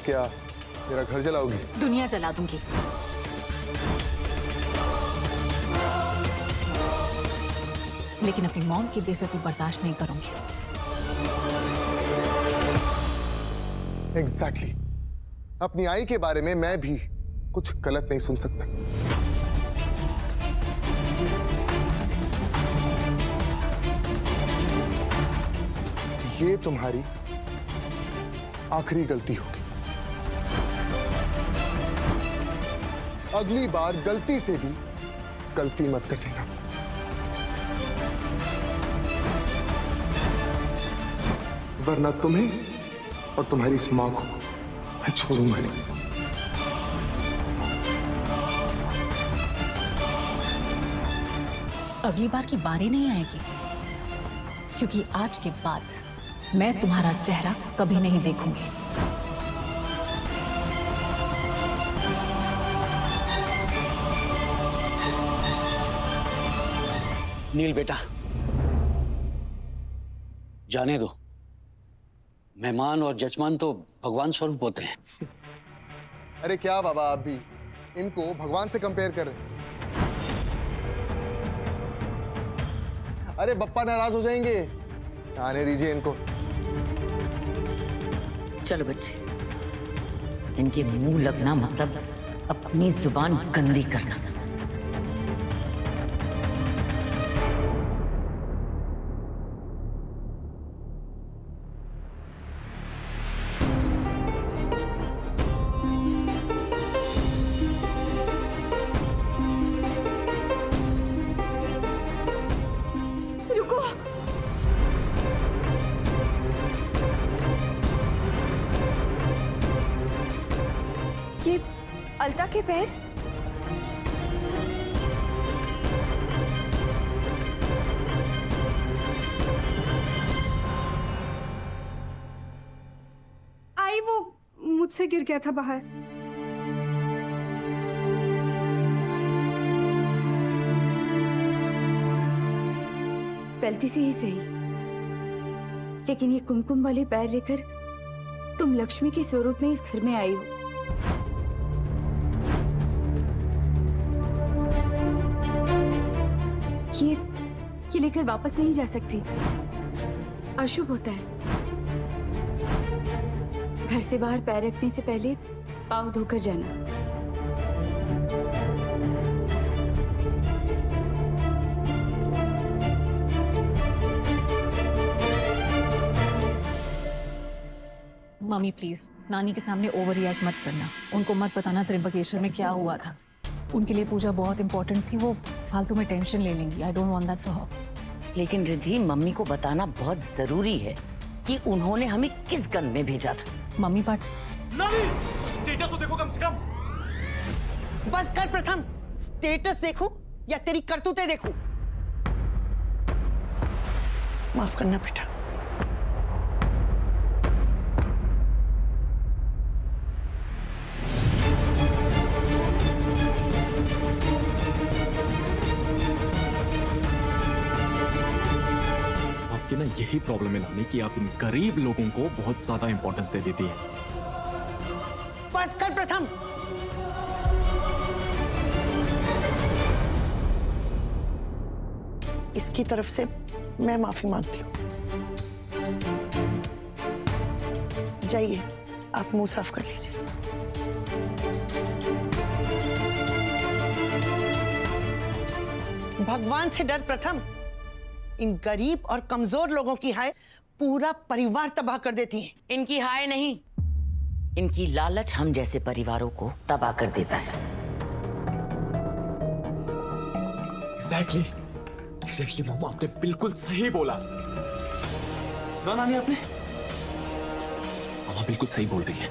क्या मेरा घर जलाओगी? दुनिया जला दूंगी। लेकिन अपनी मॉम की बेइज्जती बर्दाश्त नहीं करूंगी। एग्जैक्टली। अपनी आई के बारे में मैं भी कुछ गलत नहीं सुन सकता। ये तुम्हारी आखिरी गलती होगी। अगली बार गलती से भी गलती मत कर देना। वरना तुम्हें और तुम्हारी इस मां को मैं छोड़ूंगा नहीं। अगली बार की बारी नहीं आएगी, क्योंकि आज के बाद मैं तुम्हारा चेहरा कभी नहीं देखूंगी। नील बेटा, जाने दो। मेहमान और जजमान तो भगवान स्वरूप होते हैं। अरे क्या बाबा, आप भी इनको भगवान से कंपेयर कर रहे हैं? अरे बप्पा नाराज हो जाएंगे, जाने दीजिए इनको। चलो बच्चे, इनके मुंह लगना मतलब अपनी जुबान गंदी करना। रुको, ये अलता के पैर? आई वो मुझसे गिर गया था बाहर। गलती से ही सही, लेकिन ये कुमकुम वाले पैर लेकर तुम लक्ष्मी के स्वरूप में इस घर में आई हो। ये लेकर वापस नहीं जा सकती, अशुभ होता है। घर से बाहर पैर रखने से पहले पाँव धोकर जाना। मम्मी प्लीज, नानी के सामने ओवर रिएक्ट मत करना। उनको मत बताना त्र्यंबकेश्वर में क्या हुआ था। उनके लिए पूजा बहुत इंपॉर्टेंट थी, वो फालतू में टेंशन ले लेंगी। I don't want that for her. लेकिन रिद्धि, मम्मी को बताना बहुत जरूरी है कि उन्होंने हमें किस गन में भेजा था। मम्मी बट नानी, स्टेटस तो देखो कम से कम। बस कर प्रथम, स्टेटस देखूं या तेरी करतूतें देखूं? माफ करना बेटा। आपकी ना यही प्रॉब्लम है नानी कि आप इन गरीब लोगों को बहुत ज्यादा इंपॉर्टेंस दे देती है। बस कर प्रथम। इसकी तरफ से मैं माफी मांगती हूँ। जाइए, आप मुंह साफ कर लीजिए। भगवान से डर प्रथम। इन गरीब और कमजोर लोगों की हाय पूरा परिवार तबाह कर देती है। इनकी हाय नहीं, इनकी लालच हम जैसे परिवारों को तबाह कर देता है। एग्जैक्टली मम्मा, आपने बिल्कुल सही बोला। सुना नानी आपने? मम्मा बिल्कुल सही बोल रही है।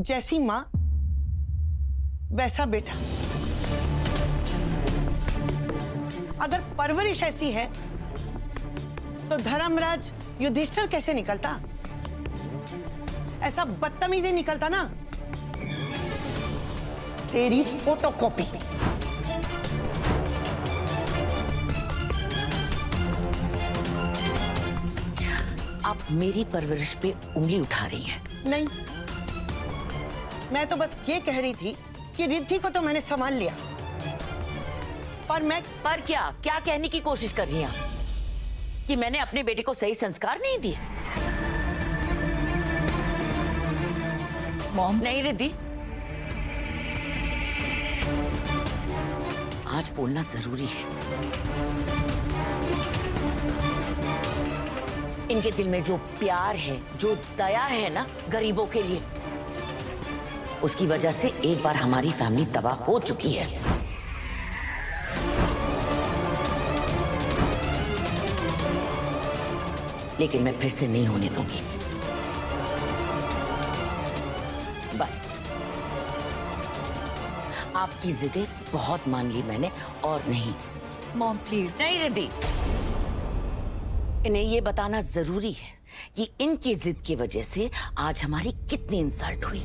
जैसी माँ वैसा बेटा। अगर परवरिश ऐसी है तो धर्मराज युधिष्ठिर कैसे निकलता? ऐसा बदतमीजी निकलता ना। तेरी फोटोकॉपी। आप मेरी परवरिश पे उंगली उठा रही हैं। नहीं, मैं तो बस ये कह रही थी कि रिद्धि को तो मैंने संभाल लिया, पर क्या कहने की कोशिश कर रही हैं आप? कि मैंने अपने बेटे को सही संस्कार नहीं दिए? मॉम, नहीं रिद्धि, आज बोलना जरूरी है। इनके दिल में जो प्यार है, जो दया है ना गरीबों के लिए, उसकी वजह से एक बार हमारी फैमिली तबाह हो चुकी है। लेकिन मैं फिर से नहीं होने दूंगी। बस आपकी जिदें बहुत मान ली मैंने, और नहीं। Mom please. नहीं रिद्धि, इन्हें ये बताना जरूरी है कि इनकी जिद की वजह से आज हमारी कितनी इंसल्ट हुई।